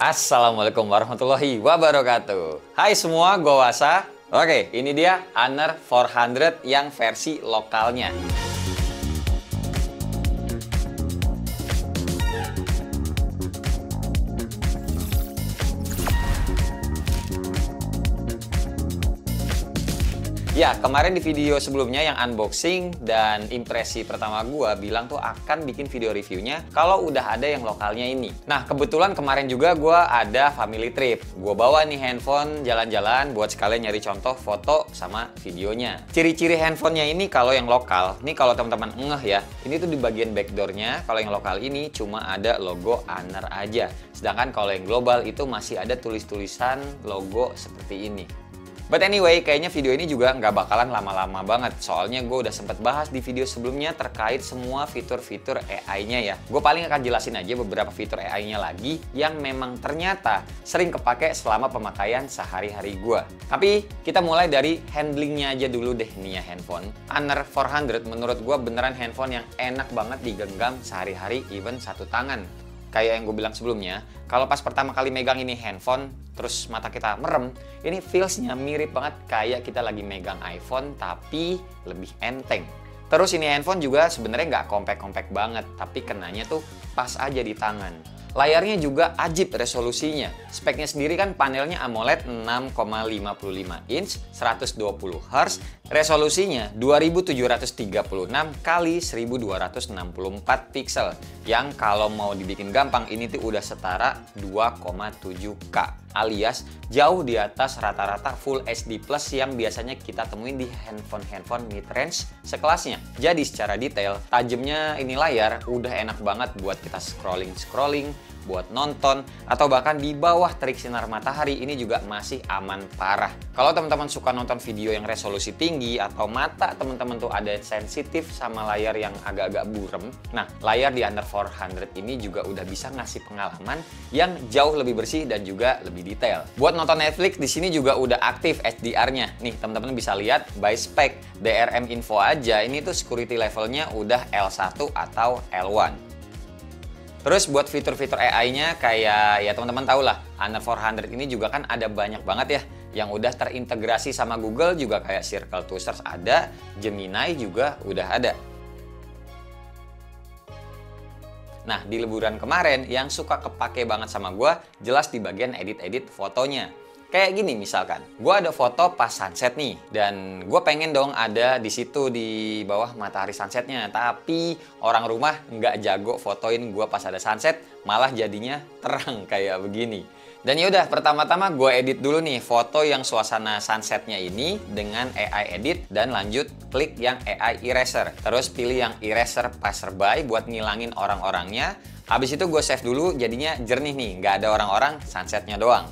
Assalamualaikum warahmatullahi wabarakatuh. Hai semua, gue Wasa. Oke, ini dia Honor 400 yang versi lokalnya. Ya, kemarin di video sebelumnya yang unboxing dan impresi pertama gua bilang tuh akan bikin video reviewnya kalau udah ada yang lokalnya ini. Nah, kebetulan kemarin juga gua ada family trip. Gua bawa nih handphone jalan-jalan buat sekalian nyari contoh foto sama videonya. Ciri-ciri handphonenya ini kalau yang lokal, nih kalau teman-teman ngeh ya, ini tuh di bagian backdoornya kalau yang lokal ini cuma ada logo Honor aja. Sedangkan kalau yang global itu masih ada tulis-tulisan logo seperti ini. But anyway, kayaknya video ini juga nggak bakalan lama-lama banget. Soalnya gue udah sempet bahas di video sebelumnya terkait semua fitur-fitur AI-nya ya. Gue paling akan jelasin aja beberapa fitur AI-nya lagi yang memang ternyata sering kepake selama pemakaian sehari-hari gue. Tapi kita mulai dari handlingnya aja dulu deh nih ya handphone. Honor 400 menurut gue beneran handphone yang enak banget digenggam sehari-hari, even satu tangan. Kayak yang gue bilang sebelumnya, kalau pas pertama kali megang ini handphone, terus mata kita merem, ini feels-nya mirip banget kayak kita lagi megang iPhone, tapi lebih enteng. Terus ini handphone juga sebenarnya nggak compact-compact banget, tapi kenanya tuh pas aja di tangan. Layarnya juga ajib resolusinya. Speknya sendiri kan panelnya AMOLED 6,55 inch, 120 Hz, resolusinya 2736 kali 1264 pixel. Yang kalau mau dibikin gampang ini tuh udah setara 2,7K. Alias jauh di atas rata-rata Full HD Plus yang biasanya kita temuin di handphone mid-range sekelasnya. Jadi secara detail, tajamnya ini layar udah enak banget buat kita scrolling, buat nonton, atau bahkan di bawah terik sinar matahari ini juga masih aman parah. Kalau teman-teman suka nonton video yang resolusi tinggi atau mata teman-teman tuh ada sensitif sama layar yang agak-agak burem, nah layar di Honor 400 ini juga udah bisa ngasih pengalaman yang jauh lebih bersih dan juga lebih detail. Buat nonton Netflix di sini juga udah aktif HDR-nya. Nih teman-teman bisa lihat by spec DRM Info aja ini tuh security levelnya udah L1 atau L1. Terus buat fitur-fitur AI-nya kayak ya teman-teman tahu lah, Honor 400 ini juga kan ada banyak banget ya yang udah terintegrasi sama Google juga kayak Circle to Search ada, Gemini juga udah ada. Nah, di liburan kemarin yang suka kepake banget sama gue jelas di bagian edit-edit fotonya. Kayak gini misalkan, gue ada foto pas sunset nih, dan gue pengen dong ada di situ di bawah matahari sunsetnya. Tapi orang rumah nggak jago fotoin gue pas ada sunset, malah jadinya terang kayak begini. Dan yaudah, pertama-tama gue edit dulu nih foto yang suasana sunsetnya ini dengan AI edit dan lanjut klik yang AI eraser. Terus pilih yang eraser passerby buat ngilangin orang-orangnya. Habis itu gue save dulu, jadinya jernih nih, nggak ada orang-orang, sunsetnya doang.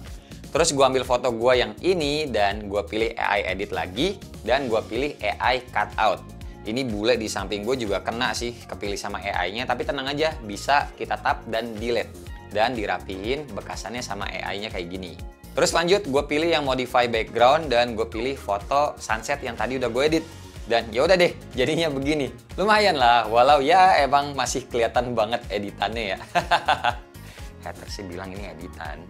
Terus gue ambil foto gue yang ini dan gue pilih AI edit lagi dan gue pilih AI cutout. Ini bule di samping gue juga kena sih kepilih sama AI-nya, tapi tenang aja, bisa kita tap dan delete dan dirapihin bekasannya sama AI-nya kayak gini. Terus lanjut gue pilih yang modify background dan gue pilih foto sunset yang tadi udah gue edit. Dan ya udah deh, jadinya begini. Lumayan lah, walau ya emang masih kelihatan banget editannya ya. Haters sih bilang ini editan.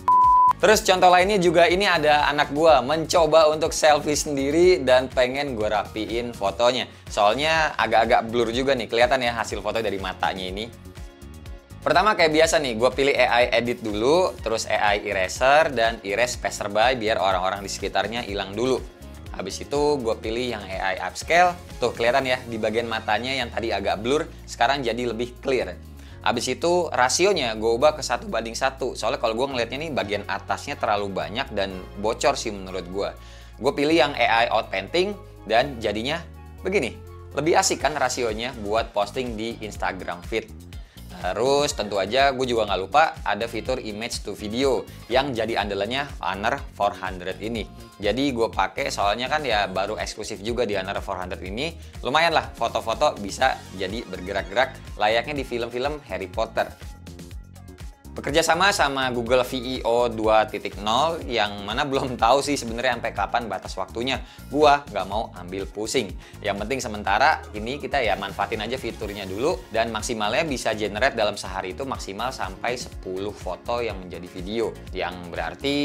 Terus contoh lainnya juga ini ada anak gua mencoba untuk selfie sendiri dan pengen gua rapiin fotonya. Soalnya agak-agak blur juga nih, kelihatan ya hasil foto dari matanya ini. Pertama kayak biasa nih, gua pilih AI edit dulu, terus AI eraser dan erase passerby biar orang-orang di sekitarnya hilang dulu. Habis itu gua pilih yang AI upscale, tuh kelihatan ya di bagian matanya yang tadi agak blur, sekarang jadi lebih clear. Habis itu rasionya gue ubah ke 1:1. Soalnya kalau gue ngelihatnya nih bagian atasnya terlalu banyak dan bocor sih menurut gue. Gue pilih yang AI outpainting dan jadinya begini. Lebih asik kan rasionya buat posting di Instagram feed. Terus tentu aja gue juga nggak lupa ada fitur image to video yang jadi andalannya Honor 400 ini. Jadi gue pakai soalnya kan ya baru eksklusif juga di Honor 400 ini. Lumayan lah foto-foto bisa jadi bergerak-gerak layaknya di film-film Harry Potter. Bekerja sama Google VEO 2.0 yang mana belum tahu sih sebenarnya sampai kapan batas waktunya. Gua nggak mau ambil pusing. Yang penting sementara ini kita ya manfaatin aja fiturnya dulu, dan maksimalnya bisa generate dalam sehari itu maksimal sampai 10 foto yang menjadi video. Yang berarti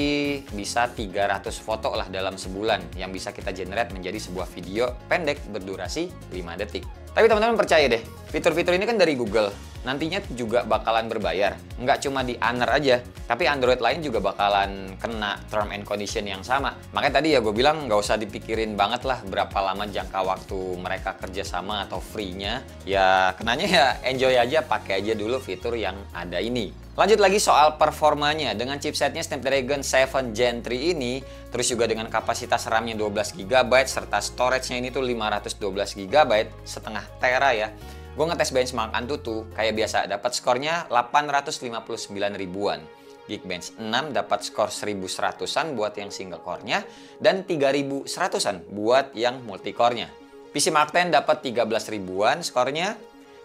bisa 300 foto lah dalam sebulan yang bisa kita generate menjadi sebuah video pendek berdurasi 5 detik. Tapi teman-teman percaya deh, fitur-fitur ini kan dari Google. Nantinya juga bakalan berbayar. Nggak cuma di Honor aja, tapi Android lain juga bakalan kena term and condition yang sama. Makanya tadi ya gue bilang nggak usah dipikirin banget lah berapa lama jangka waktu mereka kerjasama atau free-nya. Ya kenanya ya enjoy aja, pakai aja dulu fitur yang ada ini. Lanjut lagi soal performanya. Dengan chipsetnya Snapdragon 7 Gen 3 ini, terus juga dengan kapasitas RAM-nya 12 GB, serta storage-nya ini tuh 512 GB, setengah tera ya. Gue ngetes benchmark Antutu, kayak biasa dapat skornya 859 ribuan. Geekbench 6 dapat skor 1100-an buat yang single core-nya, dan 3100-an buat yang multi core-nya. PC Mark 10 dapat 13 ribuan skornya.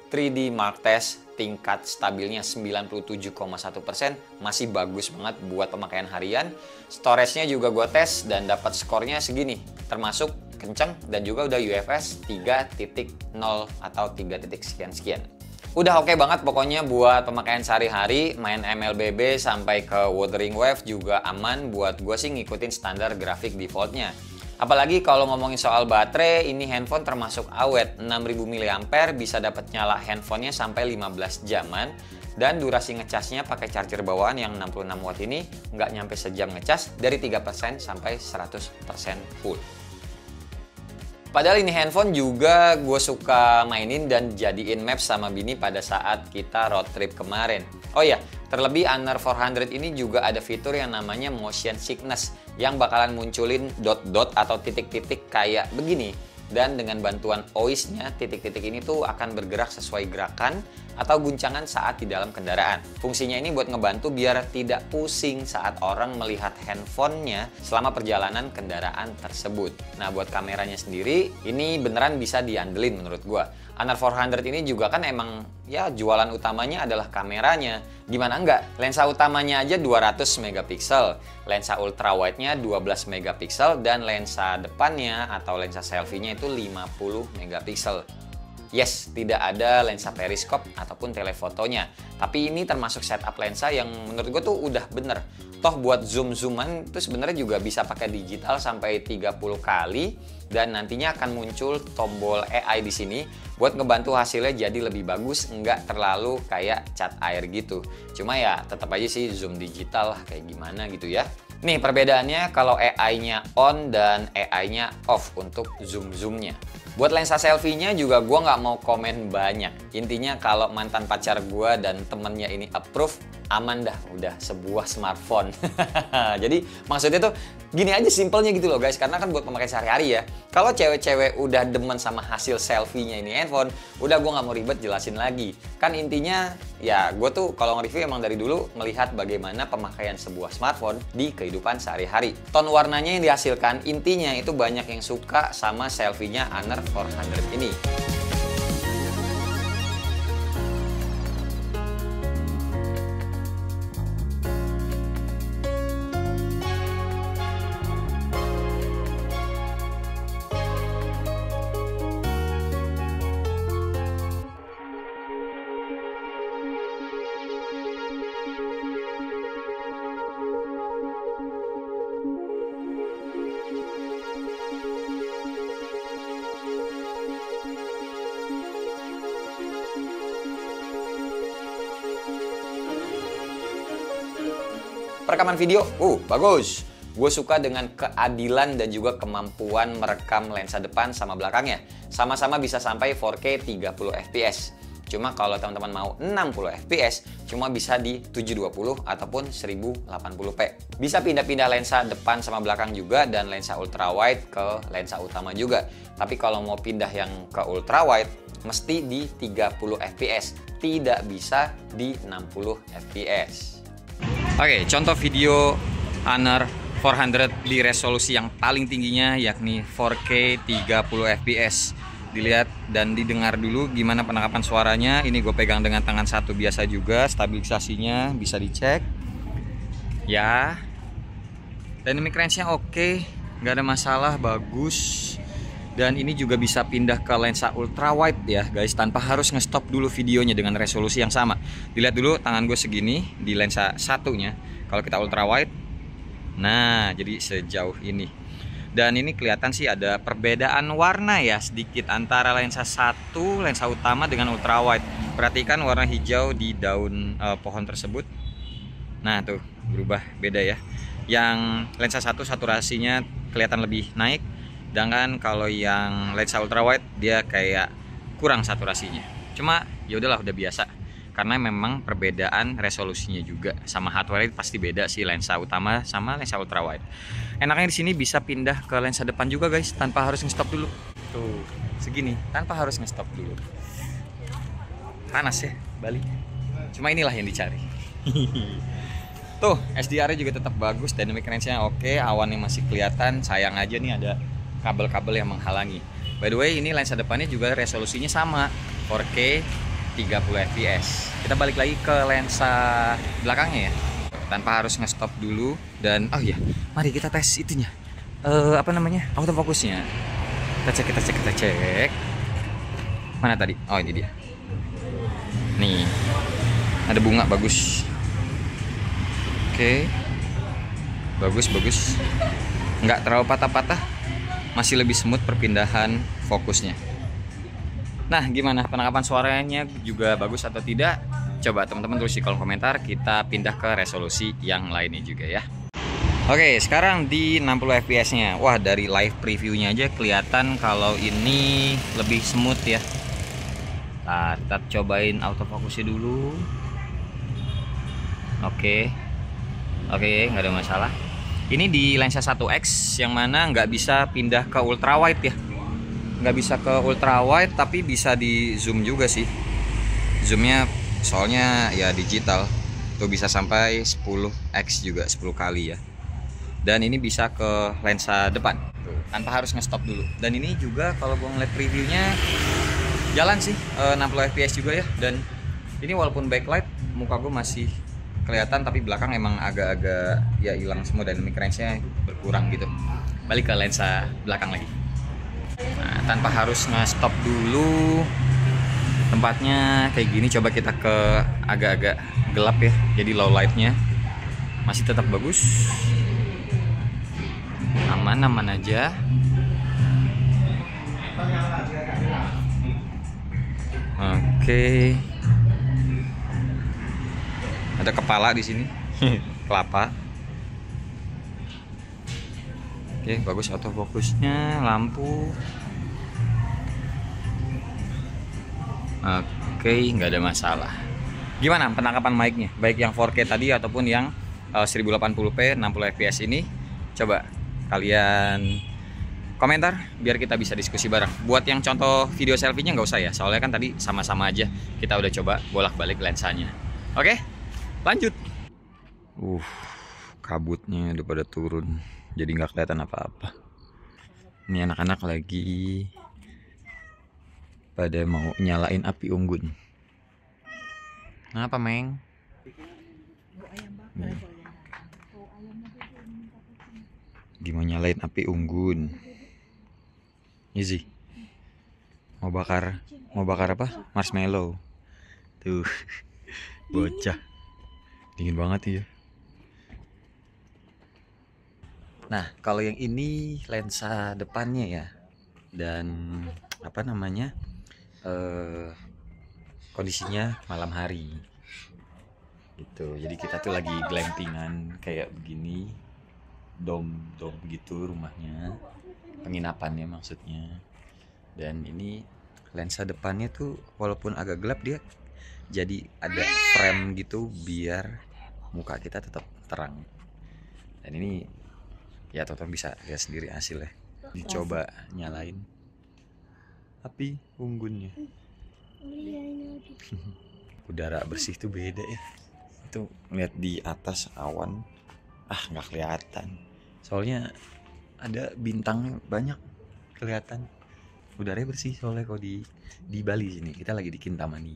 3D Mark Test tingkat stabilnya 97,1%, masih bagus banget buat pemakaian harian. Storage-nya juga gue tes dan dapat skornya segini, termasuk kenceng dan juga udah UFS 3.0 atau 3 sekian-sekian. Udah oke banget pokoknya buat pemakaian sehari-hari, main MLBB sampai ke Wuthering Waves juga aman. Buat gue sih ngikutin standar grafik defaultnya. Apalagi kalau ngomongin soal baterai, ini handphone termasuk awet, 6000 mAh, bisa dapat nyala handphonenya sampai 15 jaman. Dan durasi ngecasnya pakai charger bawaan yang 66 watt ini nggak nyampe sejam ngecas, dari 3% sampai 100% full. Padahal ini handphone juga gue suka mainin dan jadiin map sama bini pada saat kita road trip kemarin. Oh ya, terlebih Honor 400 ini juga ada fitur yang namanya motion sickness yang bakalan munculin dot-dot atau titik-titik kayak begini. Dan dengan bantuan OIS-nya, titik-titik ini tuh akan bergerak sesuai gerakan atau guncangan saat di dalam kendaraan. Fungsinya ini buat ngebantu biar tidak pusing saat orang melihat handphonenya selama perjalanan kendaraan tersebut. Nah, buat kameranya sendiri, ini beneran bisa diandelin menurut gua. Honor 400 ini juga kan emang ya jualan utamanya adalah kameranya. Gimana enggak? Lensa utamanya aja 200 megapiksel, lensa ultrawide-nya 12 megapiksel, dan lensa depannya atau lensa selfie-nya itu 50 megapiksel. Yes, tidak ada lensa periskop ataupun telefotonya. Tapi ini termasuk setup lensa yang menurut gue tuh udah bener. Toh buat zoom-zooman itu sebenarnya juga bisa pakai digital sampai 30 kali. Dan nantinya akan muncul tombol AI di sini buat ngebantu hasilnya jadi lebih bagus, nggak terlalu kayak cat air gitu. Cuma ya tetap aja sih zoom digital lah kayak gimana gitu ya. Nih perbedaannya kalau AI-nya on dan AI-nya off untuk zoom-zoomnya. Buat lensa selfie-nya juga gue nggak mau komen banyak. Intinya kalau mantan pacar gue dan temennya ini approve, aman dah, udah sebuah smartphone. Jadi maksudnya tuh gini aja simpelnya gitu loh guys, karena kan buat pemakai sehari-hari ya. Kalau cewek-cewek udah demen sama hasil selfie-nya ini handphone, udah gue nggak mau ribet jelasin lagi. Kan intinya ya gue tuh kalau nge-review emang dari dulu melihat bagaimana pemakaian sebuah smartphone di kehidupan sehari-hari. Ton warnanya yang dihasilkan, intinya itu banyak yang suka sama selfie-nya Honor 400 ini. Perekaman video, bagus. Gue suka dengan keadilan dan juga kemampuan merekam lensa depan sama belakangnya. Sama-sama bisa sampai 4K 30 fps. Cuma kalau teman-teman mau 60 fps, cuma bisa di 720 ataupun 1080p. Bisa pindah-pindah lensa depan sama belakang juga, dan lensa ultrawide ke lensa utama juga. Tapi kalau mau pindah yang ke ultrawide, mesti di 30 fps. Tidak bisa di 60 fps. Oke, contoh video Honor 400 di resolusi yang paling tingginya yakni 4K 30 fps. dilihat dan didengar dulu gimana penangkapan suaranya. Ini gue pegang dengan tangan satu biasa juga, stabilisasinya bisa dicek ya. Dynamic range-nya oke, nggak ada masalah, bagus. Dan ini juga bisa pindah ke lensa ultra wide ya guys, tanpa harus nge-stop dulu videonya dengan resolusi yang sama. Dilihat dulu tangan gue segini di lensa satunya. Kalau kita ultra wide, nah jadi sejauh ini. Dan ini kelihatan sih ada perbedaan warna ya sedikit antara lensa satu, lensa utama dengan ultra wide. Perhatikan warna hijau di daun pohon tersebut. Nah tuh berubah, beda ya. Yang lensa satu saturasinya kelihatan lebih naik, sedangkan kalau yang lensa ultra wide dia kayak kurang saturasinya. Cuma ya udahlah, udah biasa karena memang perbedaan resolusinya juga sama hardware pasti beda sih lensa utama sama lensa ultra wide. Enaknya di sini bisa pindah ke lensa depan juga guys tanpa harus nge-stop dulu. Tuh, segini tanpa harus nge-stop dulu. Panas ya Bali. Cuma inilah yang dicari. Tuh, SDR-nya juga tetap bagus, dynamic range-nya oke, awannya masih kelihatan. Sayang aja nih ada kabel-kabel yang menghalangi. By the way, ini lensa depannya juga resolusinya sama, 4K 30 fps. Kita balik lagi ke lensa belakangnya ya, tanpa harus nge-stop dulu. Dan oh iya, mari kita tes itunya, apa namanya, autofokusnya. Kita cek. Mana tadi? Oh ini dia. Nih, ada bunga bagus. Oke, bagus, nggak terlalu patah-patah, masih lebih smooth perpindahan fokusnya. Nah, gimana penangkapan suaranya, juga bagus atau tidak? Coba teman-teman tulis di kolom komentar, kita pindah ke resolusi yang lainnya juga ya. Oke, sekarang di 60 fps nya. Wah, dari live previewnya aja kelihatan kalau ini lebih smooth ya. Nah, kita cobain autofokusnya dulu. Oke, nggak ada masalah. Ini di lensa 1x yang mana nggak bisa pindah ke ultra wide ya. Nggak bisa ke ultra wide, tapi bisa di zoom juga sih. Zoomnya soalnya ya digital. Tuh bisa sampai 10x juga, 10 kali ya. Dan ini bisa ke lensa depan. Tuh, tanpa harus nge-stop dulu. Dan ini juga kalau gue ngeliat previewnya jalan sih, 60 fps juga ya. Dan ini walaupun backlight, muka gue masih kelihatan, tapi belakang emang agak-agak ya hilang semua, dynamic range-nya berkurang gitu. Balik ke lensa belakang lagi. Nah, tanpa harus nge-stop dulu. Tempatnya kayak gini, coba kita ke agak-agak gelap ya. Jadi low light-nya masih tetap bagus. Aman-aman aja. Oke. Ada kepala di sini, kelapa. Oke, bagus autofokusnya, lampu. Oke, nggak ada masalah. Gimana penangkapan mic-nya? Baik yang 4K tadi ataupun yang 1080p 60 fps ini. Coba kalian komentar biar kita bisa diskusi bareng. Buat yang contoh video selfie-nya nggak usah ya, soalnya kan tadi sama-sama aja kita udah coba bolak-balik lensanya. Oke, lanjut. Kabutnya udah pada turun, jadi nggak kelihatan apa-apa. Ini anak-anak lagi pada mau nyalain api unggun. Kenapa, Meng? Gimana nyalain api unggun? Easy. Mau bakar apa? Marshmallow. Tuh. Bocah. Dingin banget ya. Nah, kalau yang ini lensa depannya ya. Dan apa namanya? Kondisinya malam hari. Gitu. Jadi kita tuh lagi glampingan kayak begini. Dom gitu rumahnya, penginapannya maksudnya. Dan ini lensa depannya tuh walaupun agak gelap, dia jadi ada frame gitu biar muka kita tetap terang. Dan ini ya teman-teman bisa lihat sendiri hasilnya. Dicoba nyalain api unggunnya. Udara bersih tuh beda ya. Itu ngeliat di atas awan, nggak kelihatan. Soalnya ada bintang banyak kelihatan. Udaranya bersih soalnya kalau di Bali sini. Kita lagi di Kintamani.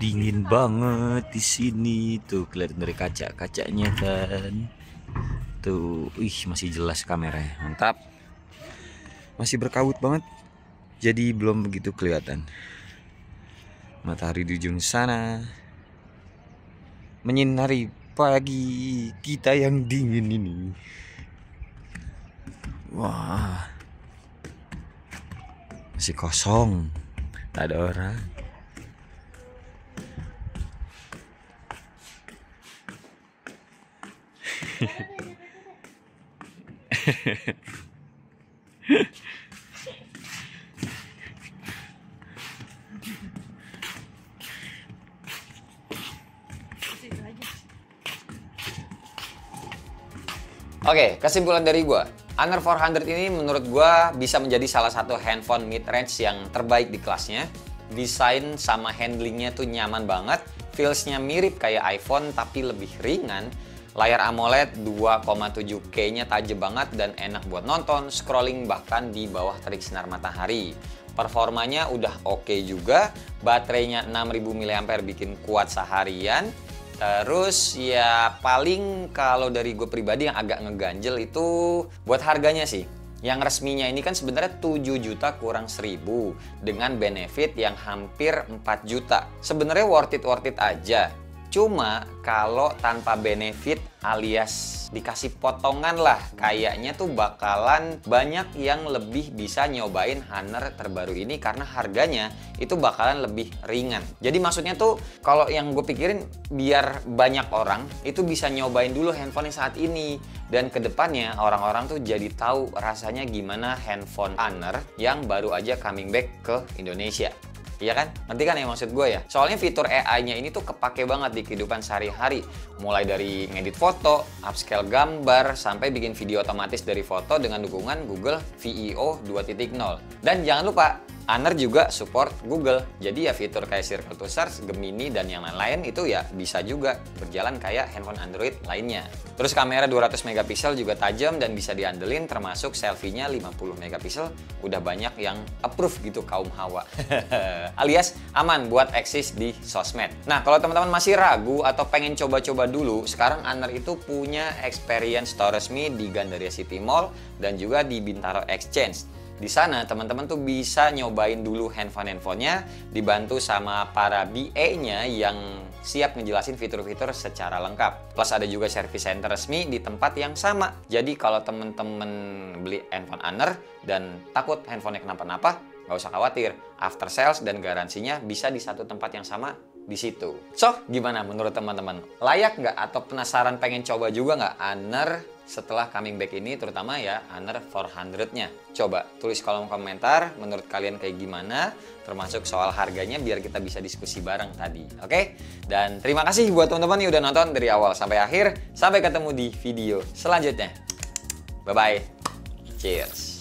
Dingin banget di sini tuh, kelihatan dari kacanya kan. Tuh, masih jelas kameranya, mantap. Masih berkabut banget, jadi belum begitu kelihatan. Matahari di ujung sana menyinari pagi kita yang dingin ini. Wah, masih kosong, tak ada orang. Oke, kesimpulan dari gue, Honor 400 ini menurut gue bisa menjadi salah satu handphone mid-range yang terbaik di kelasnya. Desain sama handlingnya tuh nyaman banget, feels-nya mirip kayak iPhone tapi lebih ringan. Layar AMOLED 2,7K-nya tajam banget dan enak buat nonton, scrolling bahkan di bawah terik sinar matahari. Performanya udah oke juga, baterainya 6000 mAh bikin kuat seharian. Terus ya paling kalau dari gue pribadi yang agak ngeganjel itu buat harganya sih. Yang resminya ini kan sebenarnya 7 juta kurang 1000 dengan benefit yang hampir 4 juta. Sebenarnya worth it aja. Cuma kalau tanpa benefit alias dikasih potongan lah, kayaknya tuh bakalan banyak yang lebih bisa nyobain Honor terbaru ini karena harganya itu bakalan lebih ringan. Jadi maksudnya tuh kalau yang gue pikirin biar banyak orang itu bisa nyobain dulu handphone saat ini, dan kedepannya orang-orang tuh jadi tahu rasanya gimana handphone Honor yang baru aja coming back ke Indonesia. Iya kan? Nanti kan yang maksud gue ya. Soalnya fitur AI-nya ini tuh kepake banget di kehidupan sehari-hari. Mulai dari ngedit foto, upscale gambar, sampai bikin video otomatis dari foto dengan dukungan Google VEO 2.0. Dan jangan lupa, Honor juga support Google. Jadi ya fitur kayak Circle to Search, Gemini, dan yang lain-lain itu ya bisa juga berjalan kayak handphone Android lainnya. Terus kamera 200 megapiksel juga tajam dan bisa diandelin, termasuk selfie-nya 50 megapiksel. Udah banyak yang approve gitu kaum hawa. Alias aman buat eksis di sosmed. Nah, kalau teman-teman masih ragu atau pengen coba-coba dulu, sekarang Honor itu punya experience store resmi di Gandaria City Mall dan juga di Bintaro Exchange. Di sana teman-teman tuh bisa nyobain dulu handphone-handphonenya, dibantu sama para BA-nya yang siap ngejelasin fitur-fitur secara lengkap. Plus ada juga service center resmi di tempat yang sama. Jadi kalau teman-teman beli handphone Honor dan takut handphonenya kenapa-napa, nggak usah khawatir. After sales dan garansinya bisa di satu tempat yang sama di situ. So, gimana menurut teman-teman? Layak nggak atau penasaran pengen coba juga nggak Honor setelah coming back ini, terutama ya Honor 400-nya? Coba tulis kolom komentar menurut kalian kayak gimana, termasuk soal harganya biar kita bisa diskusi bareng tadi. Oke? Dan terima kasih buat teman-teman yang udah nonton dari awal sampai akhir. Sampai ketemu di video selanjutnya. Bye-bye. Cheers.